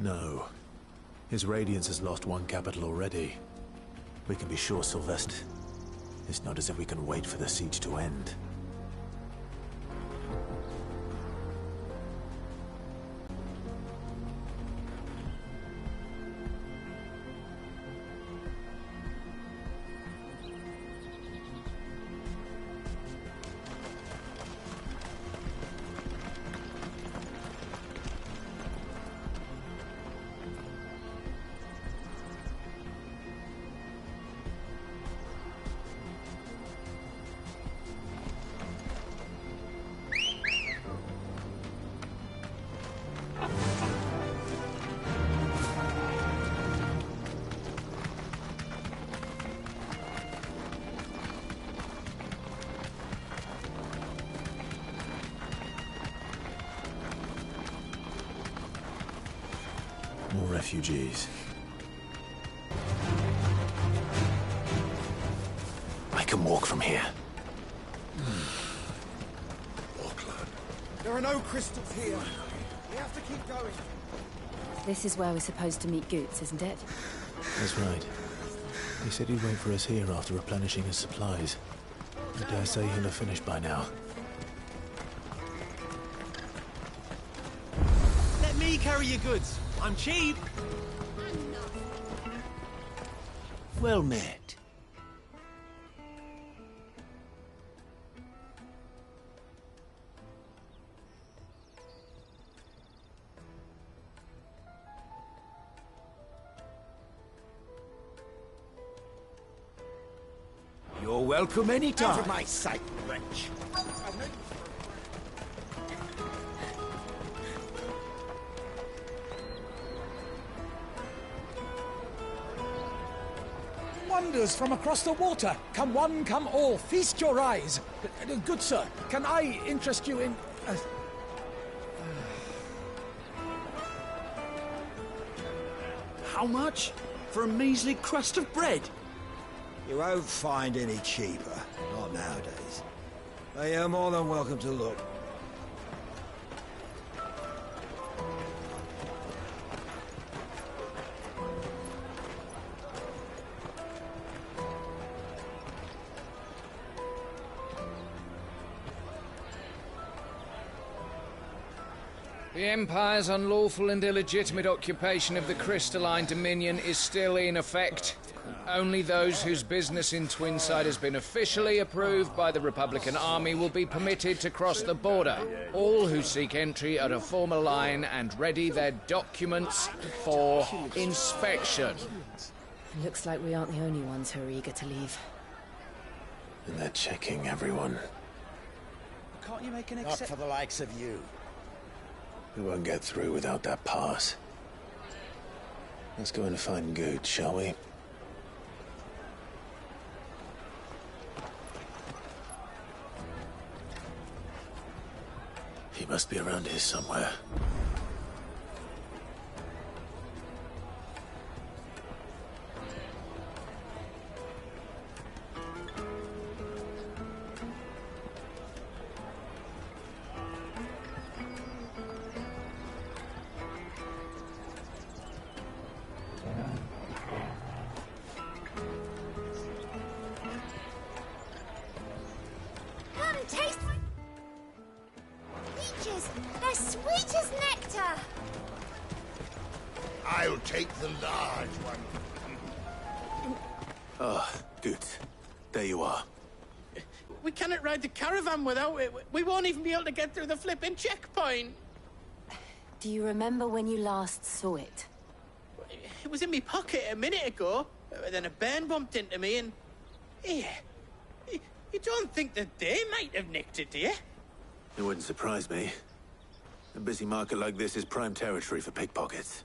No. His Radiance has lost one capital already. We can be sure, Sylvester. It's not as if we can wait for the siege to end. More refugees. I can walk from here. There are no crystals here. We have to keep going. This is where we're supposed to meet Goots, isn't it? That's right. He said he'd wait for us here after replenishing his supplies. I dare say he'll have finished by now. Let me carry your goods. I'm cheap. Well met. You're welcome anytime. Out of my sight, wretch. Wonders from across the water. Come one, come all. Feast your eyes. Good sir, can I interest you in... How much? For a measly crust of bread? You won't find any cheaper. Not nowadays. But you're more than welcome to look. The Empire's unlawful and illegitimate occupation of the Crystalline Dominion is still in effect. Only those whose business in Twinside has been officially approved by the Republican Army will be permitted to cross the border. All who seek entry are to form a line and ready their documents for inspection. Looks like we aren't the only ones who are eager to leave. And they're checking everyone. Can't you make an Not for the likes of you. We won't get through without that pass. Let's go and find Good, shall we? He must be around here somewhere. Come, taste my peaches. They're sweet as nectar. I'll take the large one. Ah, good. There you are. We cannot ride the caravan without it. We won't even be able to get through the flipping checkpoint. Do you remember when you last saw it? It was in my pocket a minute ago. Then a bairn bumped into me and... Yeah. You don't think that they might have nicked it, do you? It wouldn't surprise me. A busy market like this is prime territory for pickpockets.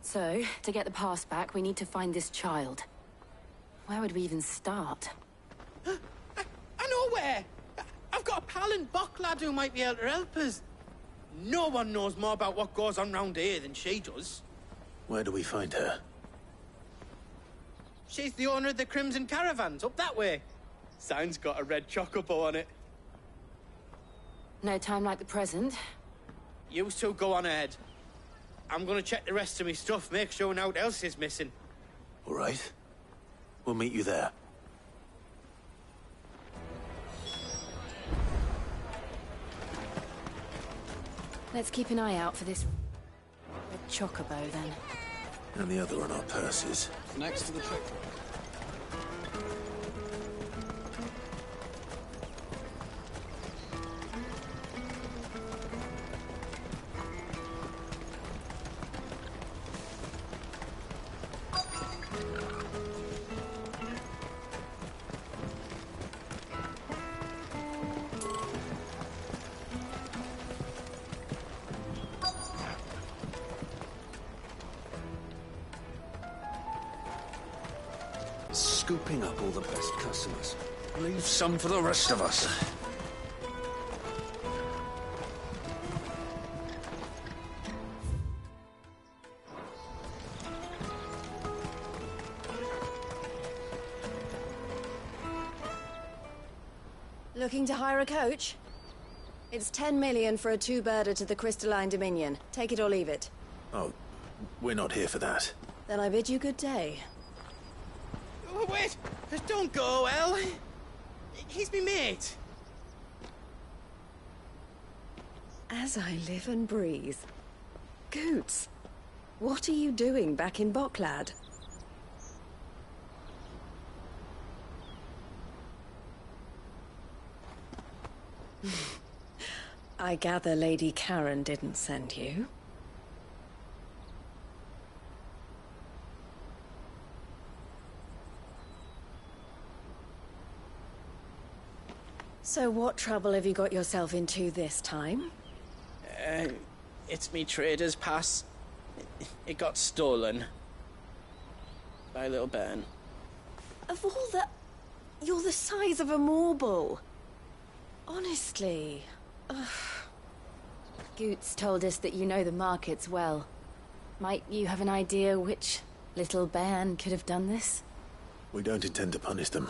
So, to get the pass back, we need to find this child. Where would we even start? I know where. I've got a pal in Bock lad who might be able to help us. No one knows more about what goes on round here than she does. Where do we find her? She's the owner of the Crimson Caravans, up that way. Sign's got a red chocobo on it. No time like the present. You two go on ahead. I'm gonna check the rest of my stuff, make sure naught else is missing. All right. We'll meet you there. Let's keep an eye out for this red chocobo, then. And the other on our purses. Next to the trick. Scooping up all the best customers. Leave some for the rest of us. Looking to hire a coach? It's 10 million for a two-birder to the Crystalline Dominion. Take it or leave it. Oh, we're not here for that. Then I bid you good day. Oh, wait! Don't go, El. He's me mate. As I live and breathe. Goots, what are you doing back in Bocklad? I gather Lady Karen didn't send you. So what trouble have you got yourself into this time? It's me trader's pass. It got stolen. By little Ben. Of all the... You're the size of a marble. Honestly. Ugh. Goots told us that you know the markets well. Might you have an idea which little bairn could have done this? We don't intend to punish them.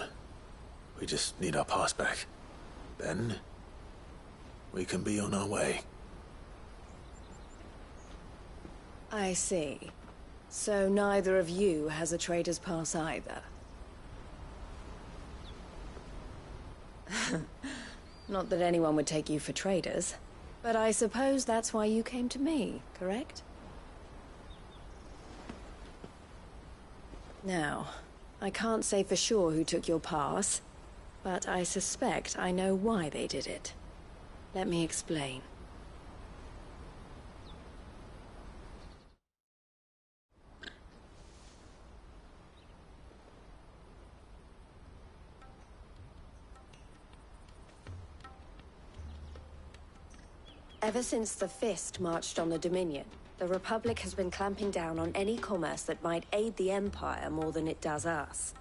We just need our pass back. Then, we can be on our way. I see. So neither of you has a trader's pass either. Not that anyone would take you for traders, but I suppose that's why you came to me, correct? Now, I can't say for sure who took your pass, but I suspect I know why they did it. Let me explain. Ever since the Fist marched on the Dominion, the Republic has been clamping down on any commerce that might aid the Empire more than it does us.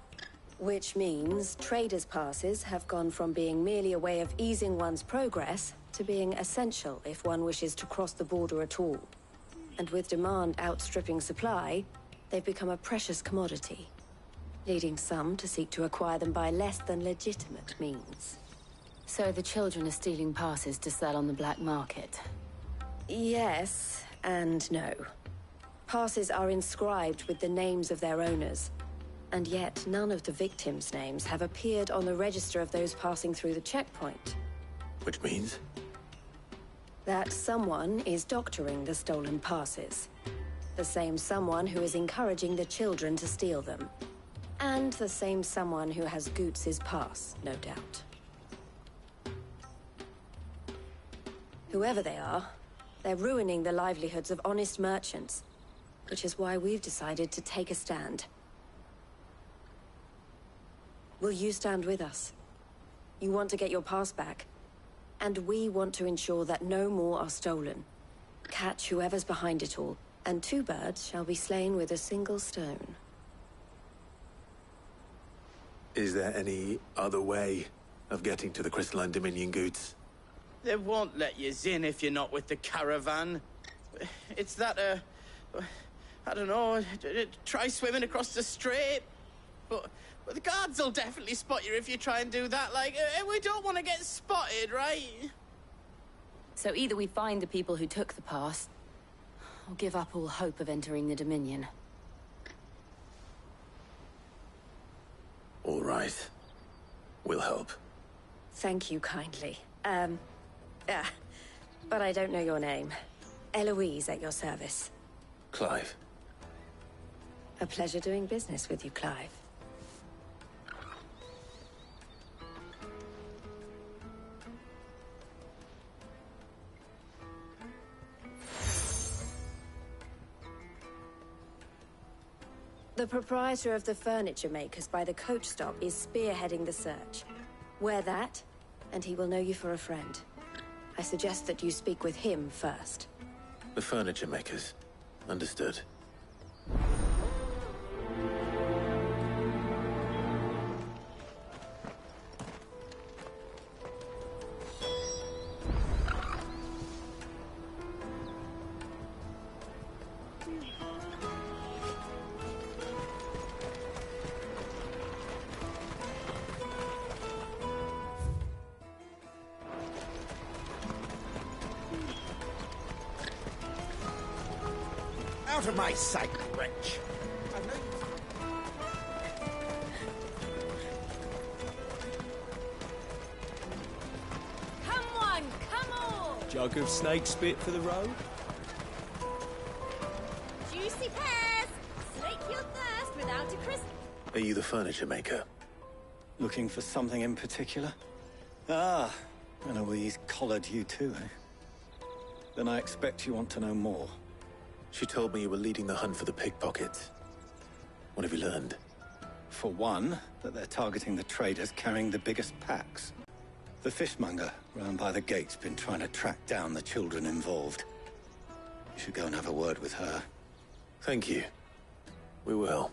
Which means traders' passes have gone from being merely a way of easing one's progress to being essential if one wishes to cross the border at all. And with demand outstripping supply, they've become a precious commodity, leading some to seek to acquire them by less than legitimate means. So the children are stealing passes to sell on the black market? Yes, and no. Passes are inscribed with the names of their owners, and yet none of the victims' names have appeared on the register of those passing through the checkpoint. Which means? That someone is doctoring the stolen passes. The same someone who is encouraging the children to steal them. And the same someone who has Goots' pass, no doubt. Whoever they are, they're ruining the livelihoods of honest merchants, which is why we've decided to take a stand. Will you stand with us? You want to get your pass back, and we want to ensure that no more are stolen. Catch whoever's behind it all, and two birds shall be slain with a single stone. Is there any other way of getting to the Crystalline Dominion, Goots? They won't let you in if you're not with the caravan. It's that, I don't know, try swimming across the strait. But the guards will definitely spot you if you try and do that. Like, we don't want to get spotted, right? So either we find the people who took the pass, or give up all hope of entering the Dominion. All right. We'll help. Thank you kindly. But I don't know your name. Eloise at your service. Clive. A pleasure doing business with you, Clive. The proprietor of the furniture makers by the coach stop is spearheading the search. Wear that, and he will know you for a friend. I suggest that you speak with him first. The furniture makers. Understood. Out of my sight, wretch! Come on, come on! Jug of snake spit for the road? Juicy pears! Slake your thirst without a crisp. Are you the furniture maker? Looking for something in particular? Ah, Eloise collared you too, eh? Then I expect you want to know more. She told me you were leading the hunt for the pickpockets. What have you learned? For one, that they're targeting the traders carrying the biggest packs. The fishmonger round by the gate's been trying to track down the children involved. You should go and have a word with her. Thank you. We will.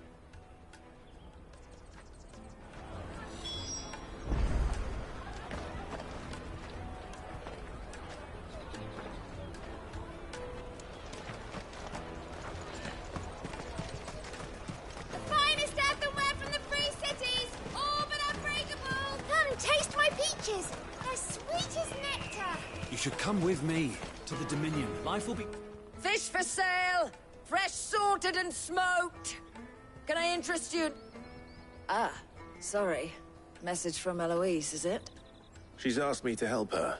Come with me to the Dominion. Life will be... Fish for sale! Fresh salted and smoked! Can I interest you? Ah, sorry. Message from Eloise, is it? She's asked me to help her.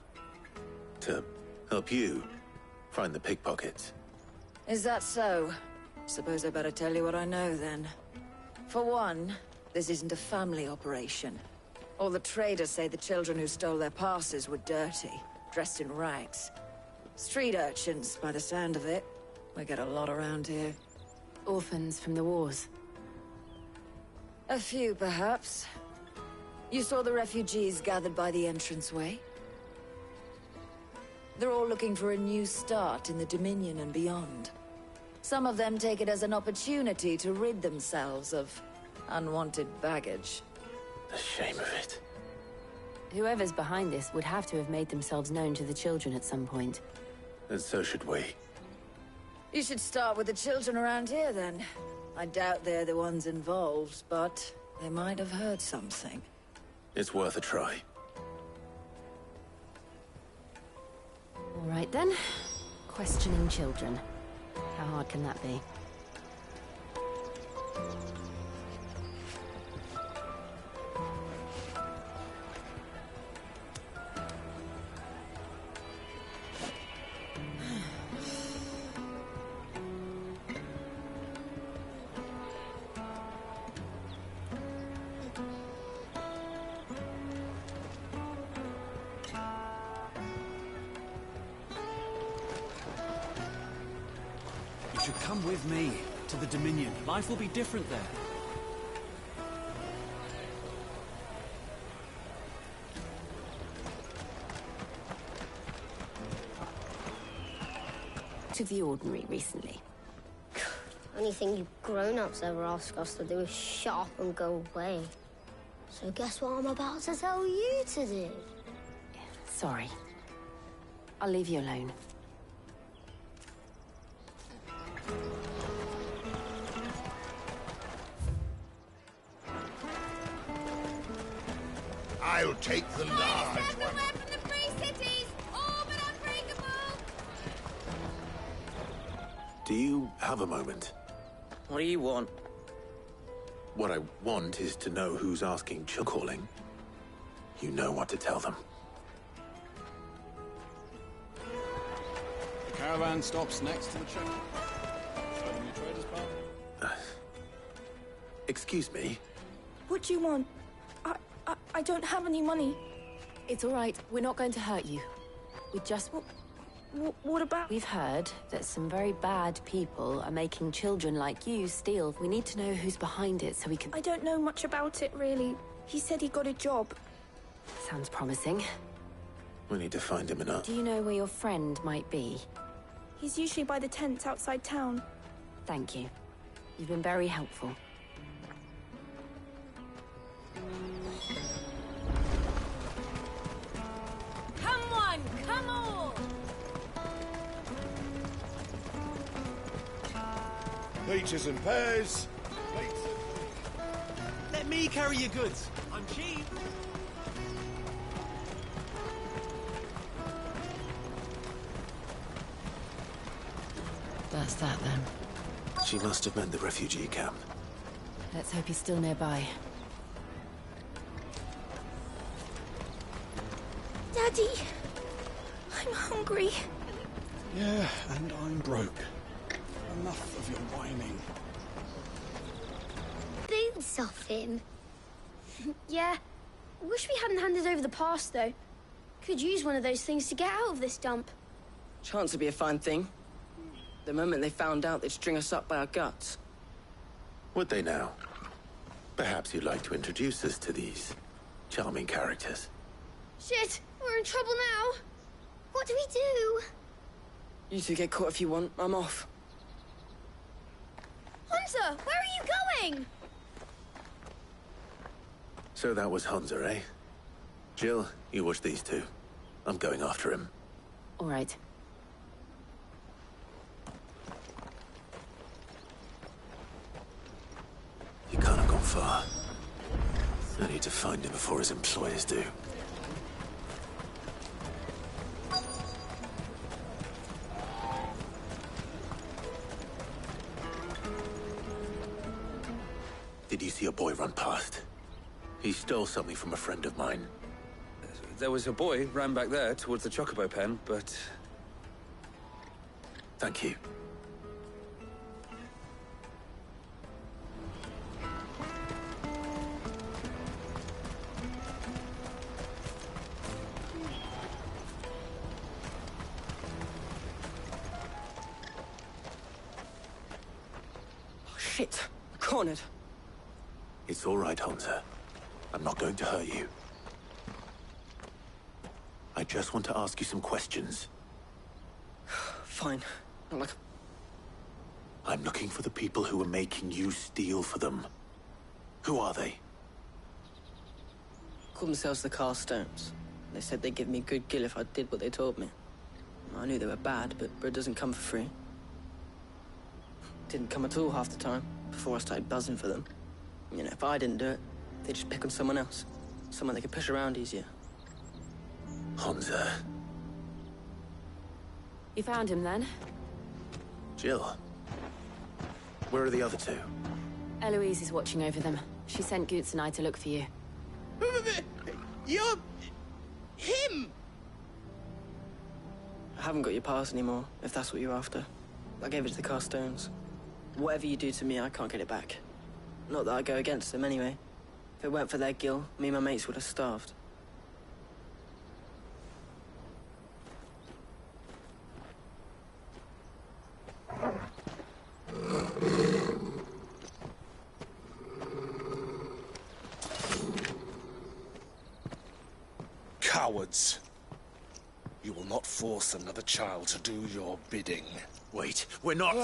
To help you find the pickpockets. Is that so? Suppose I better tell you what I know, then. For one, this isn't a family operation. All the traders say the children who stole their passes were dirty. Dressed in rags. Street urchins, by the sound of it. We get a lot around here. Orphans from the wars. A few, perhaps. You saw the refugees gathered by the entranceway? They're all looking for a new start in the Dominion and beyond. Some of them take it as an opportunity to rid themselves of unwanted baggage. The shame of it. Whoever's behind this would have to have made themselves known to the children at some point. And so should we. You should start with the children around here, then. I doubt they're the ones involved, but they might have heard something. It's worth a try. All right, then. Questioning children. How hard can that be? You should come with me to the Dominion. Life will be different there. To the ordinary recently. The only thing you grown-ups ever ask us to do is shut up and go away. So guess what I'm about to tell you to do? Sorry. I'll leave you alone. I'll take the large one. From the free cities, all but unbreakable. Do you have a moment? What do you want? What I want is to know who's asking calling. You know what to tell them. The caravan stops next to the church. Starting your traders path. Excuse me? What do you want? I don't have any money. It's all right. We're not going to hurt you. We just... What about... We've heard that some very bad people are making children like you steal. We need to know who's behind it so we can... I don't know much about it, really. He said he got a job. Sounds promising. We need to find him enough. Do you know where your friend might be? He's usually by the tents outside town. Thank you. You've been very helpful. Come on, come on! Peaches and pears. Let me carry your goods. I'm cheap. That's that, then. She must have meant the refugee camp. Let's hope he's still nearby. Daddy! I'm hungry. Yeah, and I'm broke. Enough of your whining. Boots off him. Yeah. Wish we hadn't handed over the pass, though. Could use one of those things to get out of this dump. Chance would be a fine thing. The moment they found out, they'd string us up by our guts. Would they now? Perhaps you'd like to introduce us to these charming characters. Shit! We're in trouble now! What do we do? You two get caught if you want. I'm off. Hunter! Where are you going? So that was Hunter, eh? Jill, you watch these two. I'm going after him. All right. He can't have gone far. I need to find him before his employers do. Did you see a boy run past? He stole something from a friend of mine. There was a boy ran back there towards the chocobo pen, but... Thank you. Oh, shit. Cornered. It's all right, Hunter. I'm not going to hurt you. I just want to ask you some questions. Fine. Not like... I'm looking for the people who are making you steal for them. Who are they? Called themselves the Carstones. They said they'd give me good gill if I did what they told me. I knew they were bad, but bread doesn't come for free. Didn't come at all half the time, before I started buzzing for them. You know, if I didn't do it, they'd just pick on someone else. Someone they could push around easier. Hunter. You found him, then? Jill. Where are the other two? Eloise is watching over them. She sent Goots and I to look for you. You're... him! I haven't got your pass anymore, if that's what you're after. I gave it to the Carstones. Whatever you do to me, I can't get it back. Not that I go against them, anyway. If it weren't for their gill, me and my mates would have starved. Cowards. You will not force another child to do your bidding. Wait, we're not...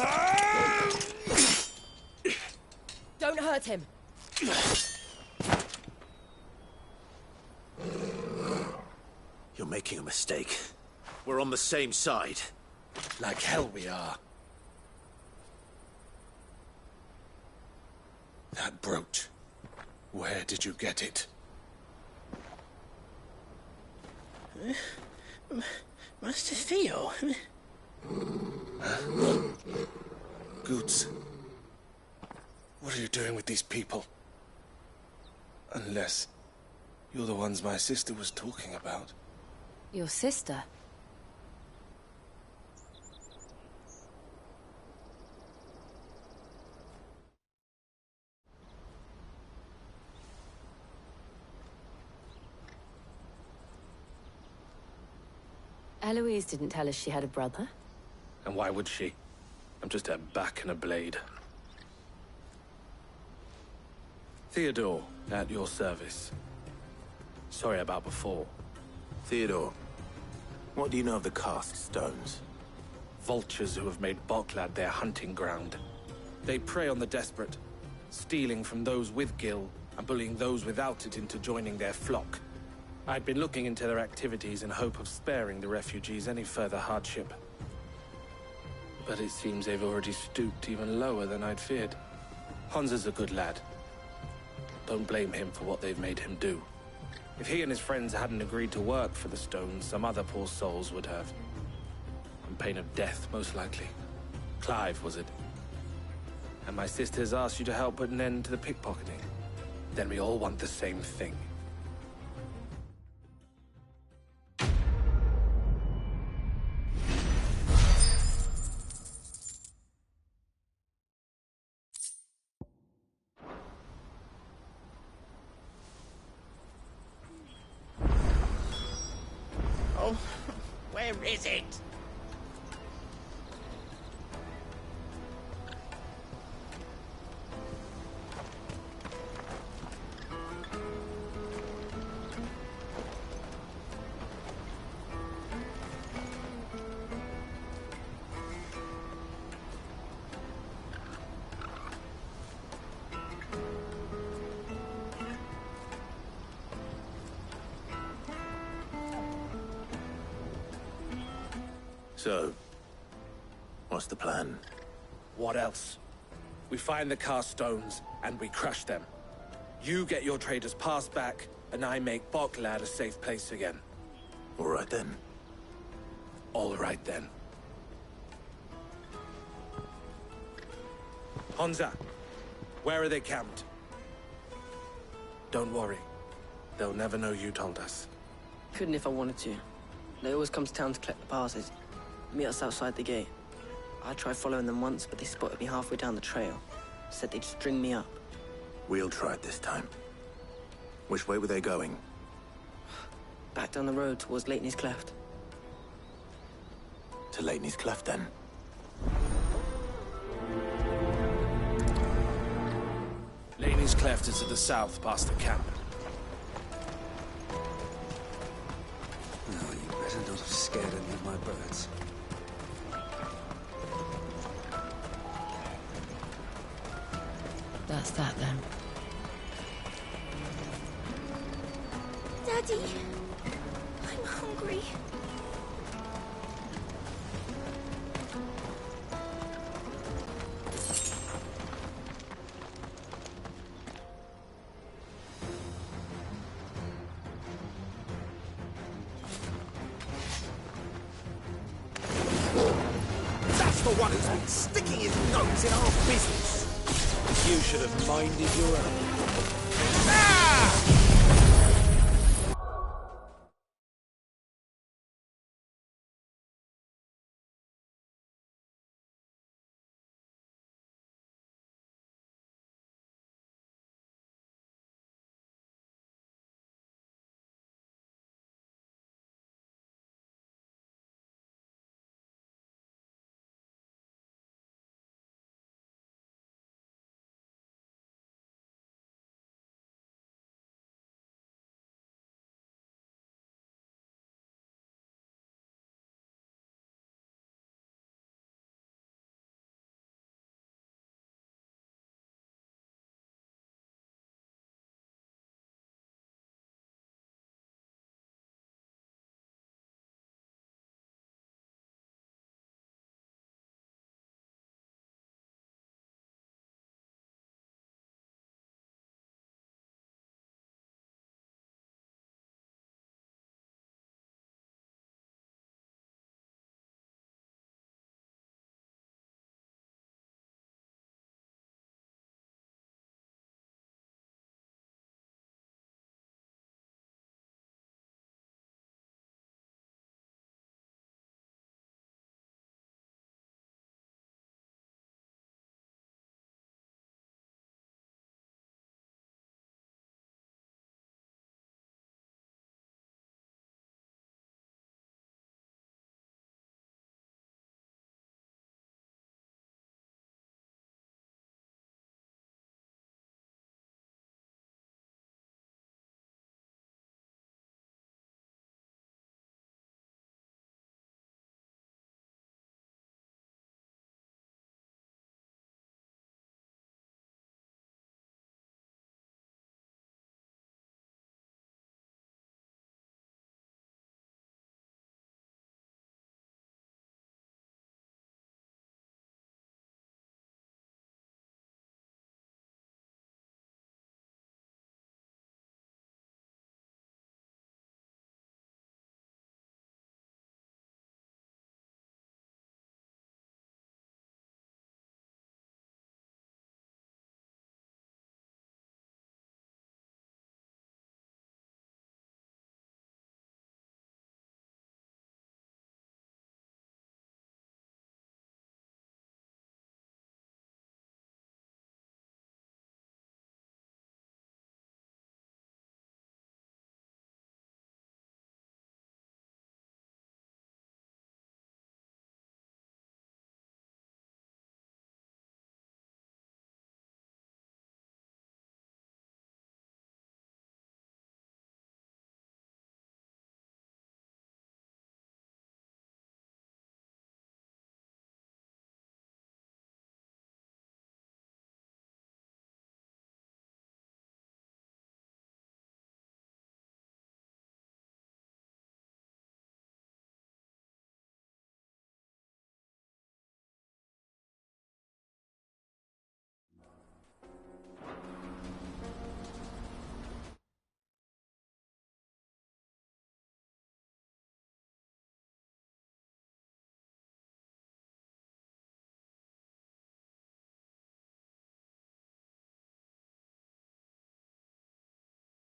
Don't hurt him. You're making a mistake. We're on the same side. Like hell we are. That brooch. Where did you get it? Master Theo? Goots. What are you doing with these people? Unless you're the ones my sister was talking about. Your sister? Eloise didn't tell us she had a brother. And why would she? I'm just her back and a blade. Theodore, at your service. Sorry about before. Theodore, what do you know of the cast stones? Vultures who have made Boklad their hunting ground. They prey on the desperate, stealing from those with gil and bullying those without it into joining their flock. I'd been looking into their activities in hope of sparing the refugees any further hardship. But it seems they've already stooped even lower than I'd feared. Hans is a good lad. Don't blame him for what they've made him do. If he and his friends hadn't agreed to work for the stones, some other poor souls would have. On pain of death, most likely. Clive, was it? And my sisters asked you to help put an end to the pickpocketing. Then we all want the same thing. Oh, where is it? So, what's the plan? What else? We find the cast stones, and we crush them. You get your traders' pass back, and I make Boklad a safe place again. All right then. All right then. Honza, where are they camped? Don't worry. They'll never know you told us. Couldn't if I wanted to. They always come to town to collect the passes. Meet us outside the gate. I tried following them once, but they spotted me halfway down the trail. Said they'd string me up. We'll try it this time. Which way were they going? Back down the road towards Leitney's Cleft. To Leitney's Cleft, then. Leitney's Cleft is to the south, past the camp. No, you better not have scared any of my birds. That's that, then. Daddy, I'm hungry. That's the one who's been sticking his nose in our business. You should have minded your own.